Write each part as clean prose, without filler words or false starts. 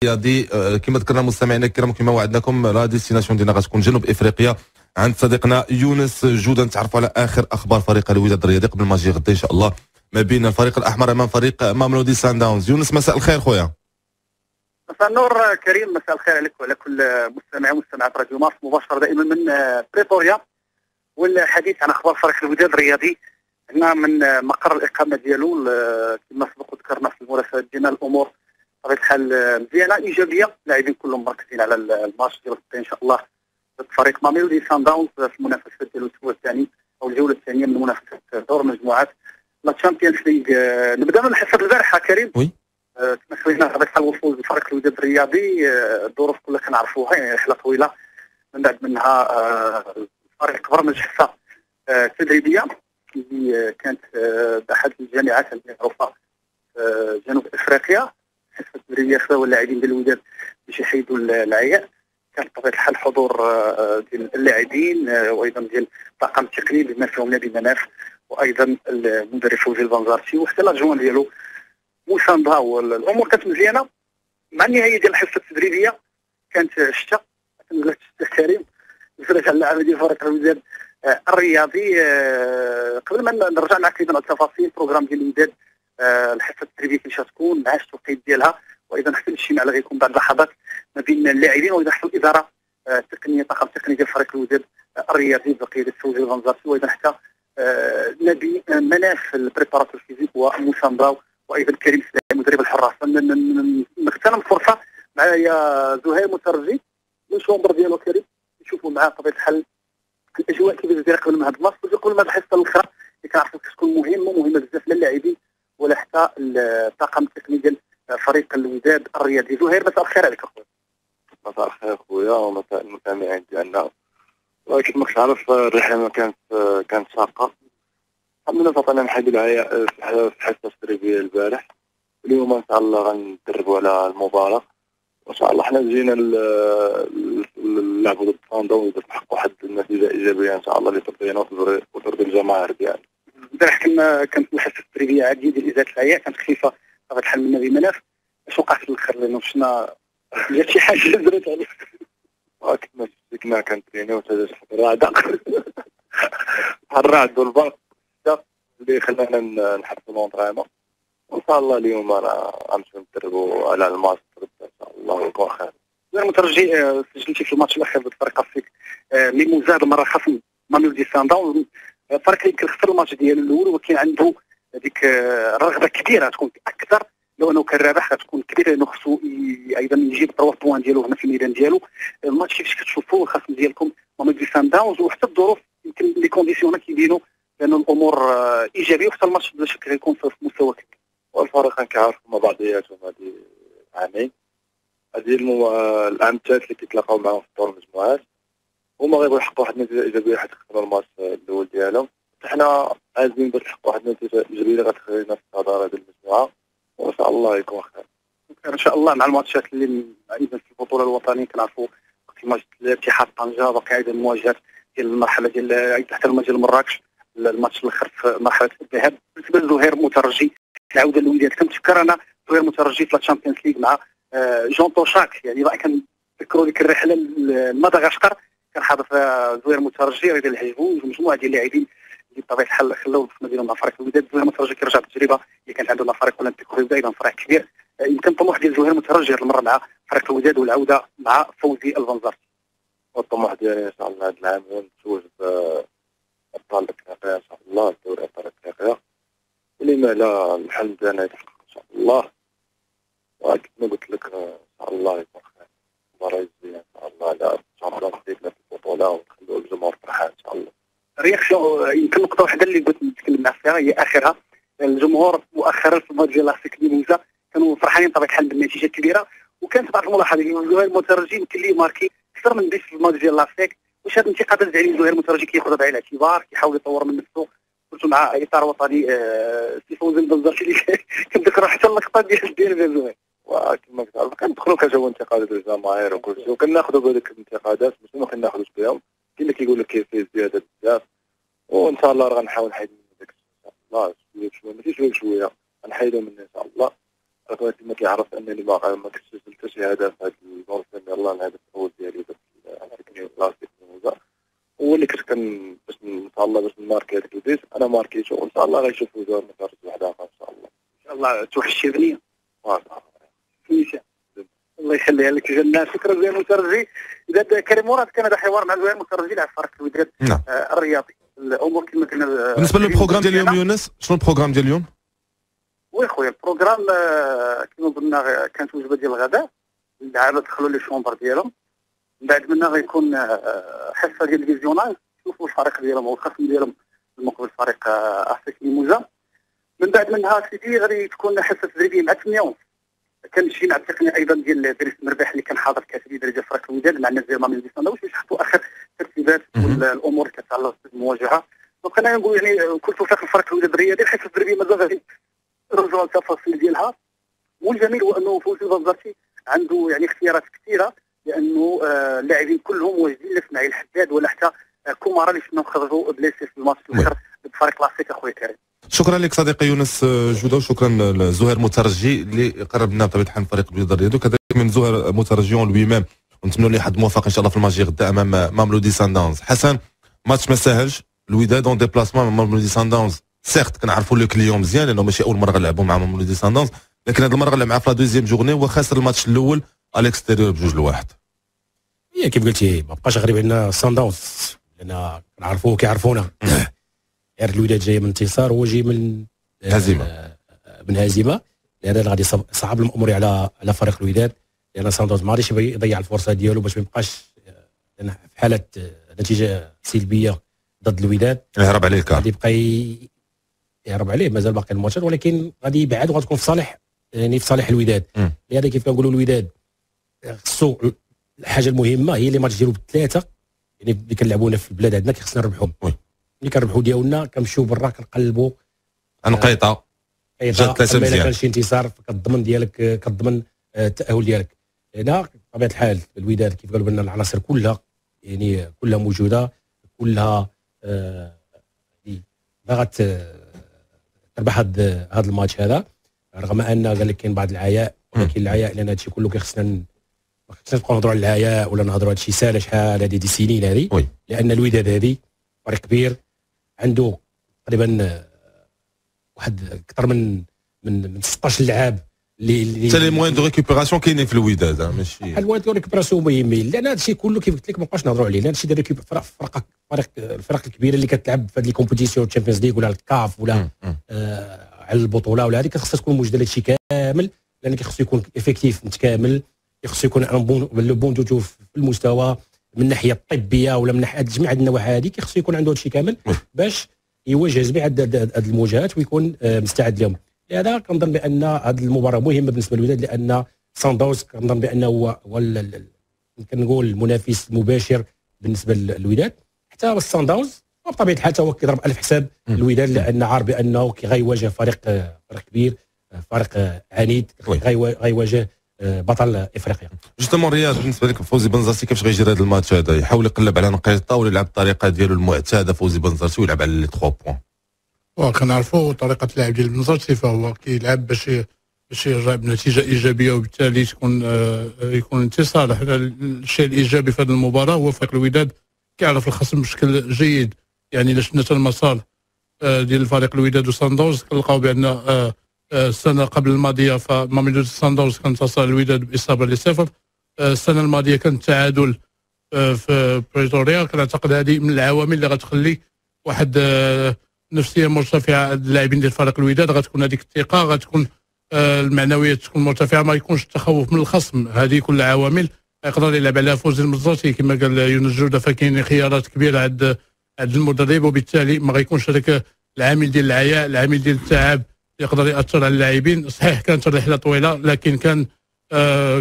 الرياضي. كما ذكرنا مستمعينا الكرام كما وعدناكم لا ديستيناسيون ديالنا غتكون جنوب افريقيا عند صديقنا يونس جوده نتعرفوا على اخر اخبار فريق الوداد الرياضي قبل ما يجي غدا ان شاء الله ما بين الفريق الاحمر امام فريق ماملودي سان داونز. يونس مساء الخير خويا. مساء النور كريم، مساء الخير عليك وعلى كل مستمعي ومستمعات راديو مارس مباشره دائما من بريتوريا، والحديث عن اخبار فريق الوداد الرياضي هنا من مقر الاقامه ديالو. كما سبق وذكرنا في المراسلات ديالنا الامور بطبيعه الحال مزيانه ايجابيه، اللاعبين كلهم مركزين على الماتش ديال غدا ان شاء الله ضد فريق ماملودي سان داونز في المنافسه ديال الاسبوع الثاني او الجوله الثانيه من منافسه دور المجموعات لا تشامبيونز ليغ. نبدا من الحصه البارحه كريم. وي كما خلينا بطبيعه الحال الوصول لفريق الوداد الرياضي، الظروف كلها كنعرفوها، يعني رحله طويله من بعد منها الفريق برمج حصه تدريبيه اللي كانت باحد الجامعات المعروفه في جنوب افريقيا. حصه تدريبيه خذاو اللاعبين ديال الوداد باش يحيدوا العياء. كان بطبيعه الحال حضور ديال اللاعبين وايضا ديال الطاقم التقني بما فيهم نبي مناف وايضا المدرب فوزي البنزارتي وحتى لاجوان ديالو موسى نضاو. الامور كانت مزيانه مع النهايه ديال الحصه التدريبيه. كانت الشتاء نزلت الشتاء كريم نزلت على اللعبه ديال فريق الوداد الرياضي. قبل ما نرجع معك ايضا على التفاصيل البروغرام ديال الوداد، الحصه التدريبيه كيفاش تكون مع التوقيت ديالها وايضا حتى الاجتماع اللي غيكون بعد لحظات ما بين اللاعبين وايضا حتى الاداره التقنيه الطاقم التقني ديال فريق الوداد الرياضي بقياده فوزي البنزارتي وايضا حتى نبي مناف البريباراتور فيزيك وموسى نضاو وايضا كريم سلام مدرب الحراس. نغتنم الفرصه معايا زهير مترجي من شومبر ديالو كريم نشوفوا معاه بطبيعه الحال الاجواء كيفاش دايره قبل ما هاد الماتش قبل ما الحصه الاخرى اللي كنعرفوا كتكون مهمه بزاف للاعبين ولا حتى الطاقم التقني ديال فريق الوداد الرياضي. زهير مساء الخير عليك اخويا. مساء الخير خويا ومساء المستمعين ديالنا. ولكن ما كتعرف الرحله ما كانت شاقه. الحمد لله فطنا نحيدوا العياء في الحصه التدريبيه البارح. اليوم ان شاء الله غندربوا على المباراه وان شاء الله حنا جينا نلعبوا ضد سان داونز نحققوا واحد النتيجه ايجابيه ان شاء الله اللي ترضينا وترضي الجماهير ديالنا. البارح كانت الحصه التدريبيه عاديه ديال ازاله العياء، كانت خفيفه بطبيعه الحال من نبي مناف. اش وقع في الاخر لانه شفنا جات شي حاجه درت عليه كما شفنا كنترينيو وتجاوز الرعده الرعد والبرق اللي خلانا نحسنوا لونطريمون. وان شاء الله اليوم انا غنمشيو نتدربوا على الماتش ان شاء الله ويكون خير. المترجي سجلتي في الماتش الاخير ضد فريق افريك ميموزا هذه المره خصم ماملودي سان داونز. الفريق يمكن خسر الماتش ديالو الاول ولكن عنده هذيك الرغبه كبيره تكون اكثر لو انه كان رابح غتكون كبيره لانه خصو ايضا يجيب 3 بوان ديالو هنا في الميدان ديالو. الماتش كيفاش كتشوفوا الخصم ديالكم ماملودي سان داونز وحتى الظروف يمكن لي كونديسيون كيبينوا لان الامور ايجابيه وحتى الماتش بلا شك غيكون في مستوى كبير. والفريقين كيعرفوا مع بعضياتهم هذه عامين. هذه العام الثالث اللي كيتلاقاو معاهم في دور المجموعات هما غيبغيو يحققوا واحد النتيجه ايجابيه حيت خسروا الماتش الاول ديالهم. حنا عايزين باش نحققوا واحد النتيجه ايجابيه اللي غتخلينا في الصداره ديال المجموعه وان شاء الله يكون خير. ان شاء الله مع الماتشات اللي ايضا في البطوله الوطنيه كنعرفوا وقت الماتش الاتحاد طنجه باقي ايضا المواجهات ديال المرحله ديال حتى الماتش ديال مراكش الماتش الاخر في مرحله الذهاب. بالنسبه لزهير مترجي العوده للوداد كنتفكر انا زهير مترجي في الشامبيونز ليغ مع جون توشاك، يعني بقى كنذكروا ديك الرحله لمدغشقر كان حاضر فيها زهير مترجي رضا الحجبوج ومجموعه ديال اللاعبين اللي بطبيعه الحال خلاو البصمه ديالهم مع فريق الوداد. زهير مترجي كيرجع بالتجربه اللي كانت عنده مع فريق اولمبيك روسيا ايضا فريق كبير. يمكن طموح ديال زهير مترجي هذه المره مع فريق الوداد والعوده مع فوزي البنزارتي. والطموح ديالي ان شاء الله هذا العام هو نتزوج بابطال افريقيا ان شاء الله دوري ابطال افريقيا ولما لا الحلم ديالنا يتحقق ان شاء الله. وكما قلت لك ان شاء الله يكون خير المباراه الجايه ان شاء الله على الشامبيون ليغ في البطوله ونخليو الجمهور فرحان ان شاء الله. رياكسيون يمكن نقطه واحده اللي قلت نتكلم معك فيها هي اخرها. الجمهور مؤخرا في الماتش ديال لاسيك ميموزا كانوا فرحانين بطبيعه الحال بالنتيجه الكبيره وكانت بعض الملاحظات زهير المترجي يمكن ليه ماركي اكثر من بيس في الماتش ديال لاسيك. واش هذه الانتقادات ديال زهير المترجي كياخذها بعين الاعتبار كيحاول يطور من نفسه قلت مع اطار وطني سي فوزي البنزرتي اللي كنذكروا حتى اللقطه ديال زهير. وكما كتعرف كندخلوا كجو انتقادات الجماهير وكل شيء وكناخذوا بهذيك الانتقادات باش ما كناخذوش بهم. كاين اللي كيقول لك كاين فيه زياده بزاف وان شاء الله راه غنحاول نحيد من داك ان شاء الله شويه بشويه ماشي شويه بشويه غنحيدو منه ان شاء الله. ما كيعرف انني ما كنتش حتى شي هدف هذا الموسم. يلاه الهدف الاول ديالي على ركني بلاصتي هو اللي كنت باش نتهلا باش نماركي هذاك البيت. انا ماركيته وان شاء الله غيشوفوا دور مترجي واحد اخر ان شاء الله. ان شاء الله توحشي بنيه الله يخليها لك جنة. شكرا زوين المترجي. اذا كريم مراد كان هذا حوار مع زوين المترجي على فريق الوداد الرياضي. الامور كما قلنا. بالنسبه للبروغرام ديال اليوم يونس، شنو البروغرام ديال اليوم؟ وي خويا البروغرام كما قلنا كانت وجبه ديال الغداء، اللعابه دخلوا لي شومبر ديالهم، من بعد منها غيكون حصه ديال الفيزيوناج، يشوفوا الفريق ديالهم والخصم ديالهم المقبل فريق اسك ليموزا. من بعد منها سيدي غادي تكون حصه تدريبيه مع 8 كنمشي مع التقنيه ايضا ديال دريس مرباح اللي كان حاضر كاتب درجه فريق الوداد مع الناس ديال مامي ساندويتش باش يحطوا اخر الترتيبات والامور اللي كتعلق بالمواجهه. دونك انا نقول يعني كل توفيق لفريق الوداد الرياضي. الحصه التدريبيه مازال غادي نرجعوا للتفاصيل ديالها، والجميل هو انه فوزي بنزرتي عنده يعني اختيارات كثيره، لانه اللاعبين كلهم واجدين، لا اسماعيل الحداد ولا حتى كومارا اللي شفناهم خرجوا بليسي في الماتش الاخر بفريق كلاسيك. اخويا كريم شكرا لك صديقي يونس جوده، وشكرا لزهير مترجي اللي قرب لنا بطبيعه الحال فريق الوداد الرياضي، وكذلك من زهير مترجي ولويمام، ونتمنوا ليه حد موفق ان شاء الله في الماتش غدا امام ماملودي سانداونز. حسن ماتش ما ساهلش، الوداد اون ديبلاسمون مع ماملودي سانداونز، سيرت كنعرفوا لو كليون مزيان لانه ماشي اول مره غنلعبوا مع ماملودي سانداونز، لكن هذه المره غنلعب معاه في لا دوزيام جورني وخاسر الماتش الاول على الاكستيريور ب2-1. هي كيف قلتي ما بقاش غريب علينا سانداونز، لان كنعرفوه كيعرفونا. غير الوداد جاي من انتصار وهو جاي من هزيمه لان غادي صعب الامور على فريق الوداد، لان سانداونز ما غاديش يضيع الفرصه ديالو باش ما يبقاش في حاله نتيجه سلبيه ضد الوداد يهرب عليه غادي يبقى يهرب عليه. مازال باقي الماتشات ولكن غادي يبعد وغتكون في صالح يعني في صالح الوداد. لهذا كيف كنقولوا الوداد خصو الحاجه المهمه هي اللي ماتش ديالو ب3 يعني اللي كنلعبونا في البلاد عندنا خصنا نربحهم. ملي كنربحوا ديالنا كنمشيو برا كنقلبوا انقيطه جات 3 مزيان. الا كان شي انتصار فكتضمن ديالك كتضمن التاهل ديالك. هنا بطبيعه الحال الوداد كيف قالوا لنا العناصر كلها يعني كلها موجوده، كلها باغات تربح هذا الماتش هذا، رغم ان قال لك كاين بعض العياء، ولكن العياء لان هذا الشيء كله كيخصنا ما خصناش نبقاو نهضروا على العياء ولا نهضروا على شي ساله شحال هذه دي سنين هذه، لان الوداد هذه فريق كبير عنده تقريبا واحد اكثر من 16 لاعب اللي حتى لي موان دو ريكوبيراسيون كاينين في الوداد ماشي الموان دو ريكوبيراسيون مهمين، لان هذا الشيء كله كيف قلت لك ما بقاش نهضروا عليه، لان هادشي ديال الفرق الكبيره اللي كتلعب في هذه الكومبيتيسيون تشامبيونز ليغ ولا الكاف ولا على البطوله ولا هذه كتخصها تكون موجوده لهادشي كامل، لان كيخصو يكون افكتيف متكامل، كيخصو يكون لو بون دوتو في المستوى من الناحيه الطبيه ولا من ناحيه جميع هذه النواحي هذه، كيخصو يكون عنده هادشي كامل باش يواجه جميع هذه المواجهات ويكون مستعد لهم. لهذا كنظن بان هذه المباراه مهمه بالنسبه للوداد، لان سانداونز كنظن بانه هو يمكن نقول المنافس المباشر بالنسبه للوداد، حتى السانداونز بطبيعه الحال هو كيضرب الف حساب الوداد، لان عارف بانه غيواجه فريق كبير، فريق عنيد، غيواجه بطل افريقيا. جوستومون رياض بالنسبه لك فوزي بنزرتي كيفاش غيجري هذا الماتش هذا؟ يحاول يقلب على نقيطه ولا يلعب بالطريقه ديالو المعتاده فوزي بنزرتي ويلعب على لي 3 بوان؟ وكنعرفوا طريقه اللعب ديال بنزرتي، فهو كيلعب باش يرجع بنتيجه ايجابيه وبالتالي يكون انتصار. الشيء الايجابي في هذه المباراه هو فريق الوداد كيعرف الخصم بشكل جيد، يعني الا شفنا المسار ديال فريق الوداد وسانداونز كنلقاو بان السنه قبل الماضيه فماميلودي سانداونز كان انتصر الوداد باصابه ل0. السنه الماضيه كان التعادل في بريتوريا. كنعتقد هذه من العوامل اللي غتخلي واحد نفسيه مرتفعه اللاعبين ديال فريق الوداد، غتكون هذيك الثقه، غتكون المعنويات تكون مرتفعه، ما يكونش التخوف من الخصم. هذه كل عوامل يقدر يلعب عليها فوزي المزرتي كما قال يونس جوده، فكاين خيارات كبيره عند المدرب، وبالتالي ما غيكونش هذاك العامل ديال العياء، العامل ديال التعب يقدر ياثر على اللاعبين. صحيح كانت الرحله طويله، لكن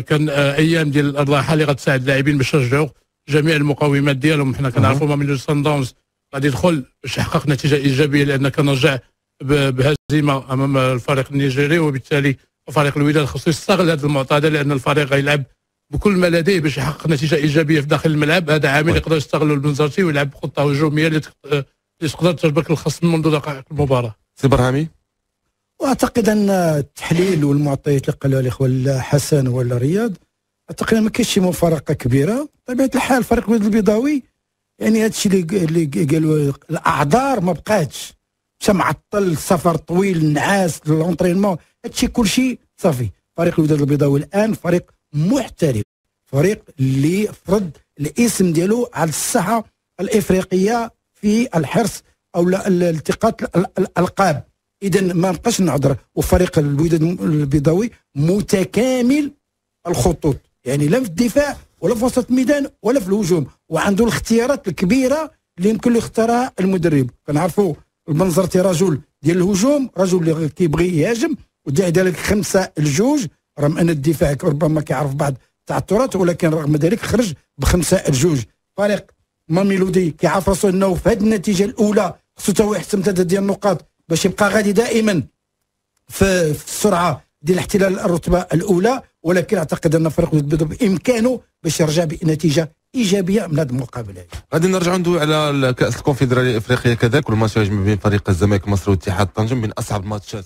كان ايام ديال الراحه اللي غتساعد اللاعبين باش يرجعوا جميع المقومات ديالهم. حنا كنعرفوا ماميلودي سانداونز غادي يدخل باش يحقق نتيجه ايجابيه، لان كان رجع بهزيمه امام الفريق النيجيري، وبالتالي فريق الوداد خصو يستغل هذا المعطى هذا، لان الفريق غيلعب بكل ما لديه باش يحقق نتيجه ايجابيه في داخل الملعب. هذا عامل يقدر يستغله البنزرتي ويلعب بخطه هجوميه اللي تقدر تربك الخصم منذ دقائق المباراه. سي برهامي واعتقد ان التحليل والمعطيات اللي قالها الاخوه حسن ولا رياض، اعتقد ما كاينش شي مفارقه كبيره. بطبيعه الحال فريق الوداد البيضاوي يعني هذا الشيء اللي قالوا الاعذار ما بقاتش، مشى معطل، السفر طويل، النعاس، لونطرينمون، هذا الشيء كل شيء صافي. فريق الوداد البيضاوي الان فريق محترف، فريق اللي فرض الاسم ديالو على الساحه الافريقيه في الحرص او التقاط الالقاب. اذا ما نبقاش نعذر، وفريق الوداد البيضاوي متكامل الخطوط، يعني لا في الدفاع ولا في وسط الميدان ولا في الهجوم، وعنده الاختيارات الكبيره اللي يمكن له يختارها المدرب. كنعرفوا المنظرتي رجل ديال الهجوم، رجل اللي كيبغي يهاجم وداعي ذلك 5-2، رغم ان الدفاع ربما كيعرف بعض التعثرات، ولكن رغم ذلك خرج ب5-2. فريق ماميلودي كيعرف راسو انه في هذه النتيجه الاولى خصو تا هو يحسم 3 ديال النقاط باش يبقى غادي دائما في السرعه ديال احتلال الرتبه الاولى، ولكن اعتقد ان فريق الوداد بامكانه باش يرجع بنتيجه ايجابيه من هذه المقابله. غادي نرجعوا ندوي على كاس الكونفدراليه الافريقيه كذلك، والماتش ما بين فريق الزمالك المصري واتحاد طنجة من اصعب الماتشات